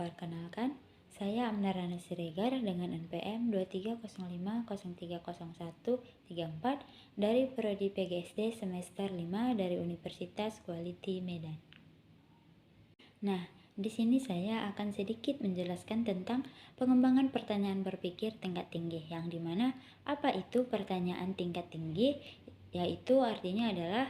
Perkenalkan, saya Amnarana Siregar dengan NPM 2305030134 dari Prodi PGSD semester 5 dari Universitas Quality Medan. Nah, di sini saya akan sedikit menjelaskan tentang pengembangan pertanyaan berpikir tingkat tinggi, yang dimana apa itu pertanyaan tingkat tinggi, yaitu artinya adalah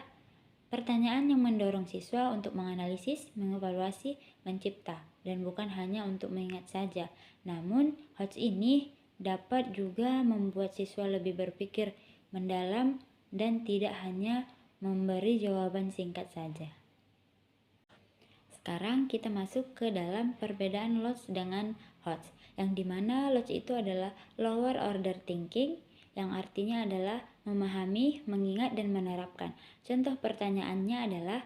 pertanyaan yang mendorong siswa untuk menganalisis, mengevaluasi, mencipta, dan bukan hanya untuk mengingat saja. Namun, HOTS ini dapat juga membuat siswa lebih berpikir mendalam dan tidak hanya memberi jawaban singkat saja. Sekarang kita masuk ke dalam perbedaan LOTS dengan HOTS, yang dimana LOTS itu adalah lower order thinking, yang artinya adalah memahami, mengingat, dan menerapkan. Contoh pertanyaannya adalah,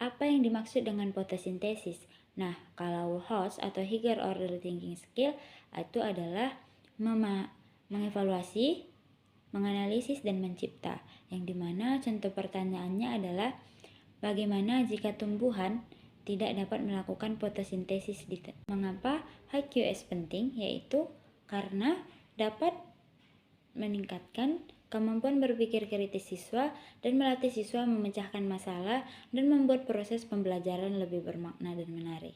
apa yang dimaksud dengan fotosintesis? Nah, kalau HOTS atau higher order thinking skill itu adalah mengevaluasi, menganalisis, dan mencipta. Yang dimana contoh pertanyaannya adalah, bagaimana jika tumbuhan tidak dapat melakukan fotosintesis? Mengapa HQS penting? Yaitu karena dapat meningkatkan kemampuan berpikir kritis siswa dan melatih siswa memecahkan masalah dan membuat proses pembelajaran lebih bermakna dan menarik.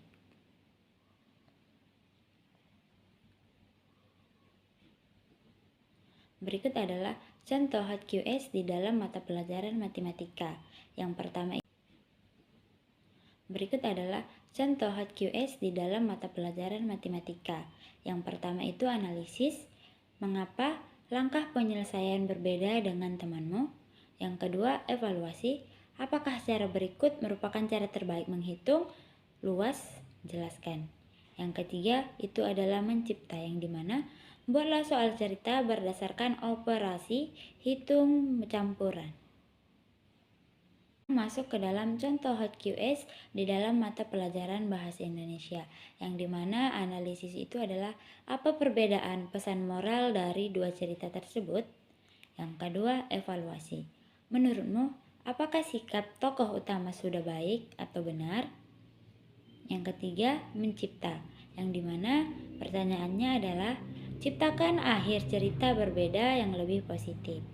Berikut adalah contoh HQS di dalam mata pelajaran matematika. Berikut adalah contoh HQS di dalam mata pelajaran matematika. Yang pertama itu analisis, mengapa langkah penyelesaian berbeda dengan temanmu. Yang kedua, evaluasi, apakah cara berikut merupakan cara terbaik menghitung? Luas, jelaskan. Yang ketiga itu adalah mencipta, yang dimana buatlah soal cerita berdasarkan operasi hitung campuran. Masuk ke dalam contoh HQS di dalam mata pelajaran Bahasa Indonesia, yang dimana analisis itu adalah apa perbedaan pesan moral dari dua cerita tersebut. Yang kedua, evaluasi. Menurutmu, apakah sikap tokoh utama sudah baik atau benar? Yang ketiga, mencipta, yang dimana pertanyaannya adalah, ciptakan akhir cerita berbeda yang lebih positif.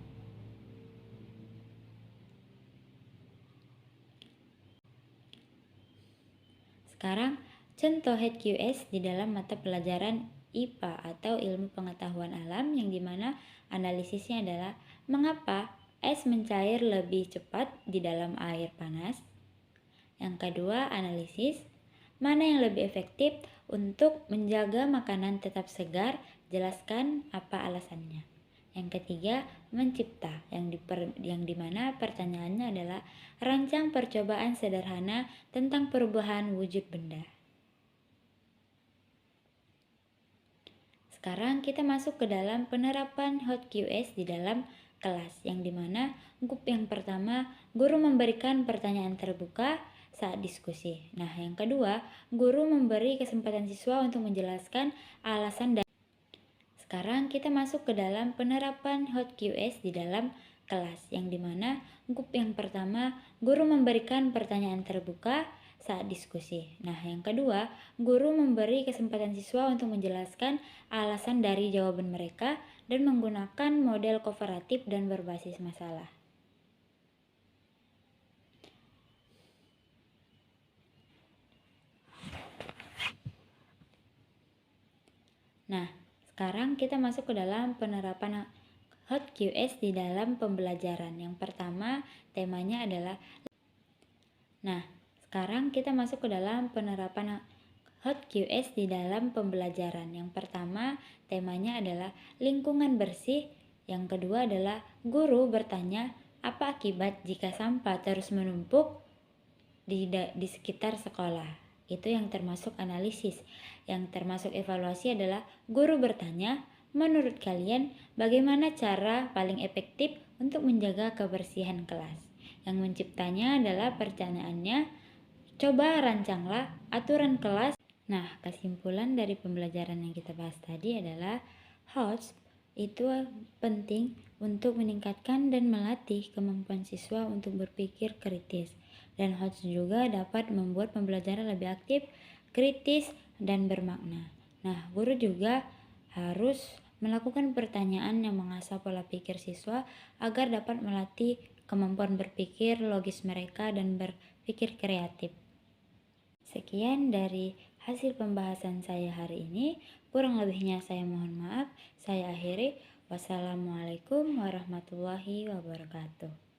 Sekarang, contoh HQS di dalam mata pelajaran IPA atau Ilmu Pengetahuan Alam, yang dimana analisisnya adalah, mengapa es mencair lebih cepat di dalam air panas? Yang kedua, analisis, mana yang lebih efektif untuk menjaga makanan tetap segar? Jelaskan apa alasannya. Yang ketiga, mencipta, yang dimana pertanyaannya adalah, rancang percobaan sederhana tentang perubahan wujud benda. Sekarang kita masuk ke dalam penerapan HOTQS di dalam kelas, yang dimana grup yang pertama, guru memberikan pertanyaan terbuka saat diskusi. Nah, yang kedua, guru memberi kesempatan siswa untuk menjelaskan alasan dan sekarang kita masuk ke dalam penerapan HOTQS di dalam kelas, yang dimana grup yang pertama, guru memberikan pertanyaan terbuka saat diskusi. Nah, yang kedua, guru memberi kesempatan siswa untuk menjelaskan alasan dari jawaban mereka dan menggunakan model kooperatif dan berbasis masalah. Nah, sekarang kita masuk ke dalam penerapan HOTQS di dalam pembelajaran. Yang pertama, temanya adalah sekarang kita masuk ke dalam penerapan HOTQS di dalam pembelajaran. Yang pertama, temanya adalah lingkungan bersih. Yang kedua adalah guru bertanya, apa akibat jika sampah terus menumpuk di sekitar sekolah? Itu yang termasuk analisis. Yang termasuk evaluasi adalah guru bertanya, menurut kalian bagaimana cara paling efektif untuk menjaga kebersihan kelas? Yang menciptanya adalah pertanyaannya, coba rancanglah aturan kelas. Nah, kesimpulan dari pembelajaran yang kita bahas tadi adalah HOTS itu penting untuk meningkatkan dan melatih kemampuan siswa untuk berpikir kritis. Dan HOTS juga dapat membuat pembelajaran lebih aktif kritis, dan bermakna. Nah, guru juga harus melakukan pertanyaan yang mengasah pola pikir siswa agar dapat melatih kemampuan berpikir logis mereka dan berpikir kreatif. Sekian dari hasil pembahasan saya hari ini. Kurang lebihnya saya mohon maaf. Saya akhiri. Wassalamualaikum warahmatullahi wabarakatuh.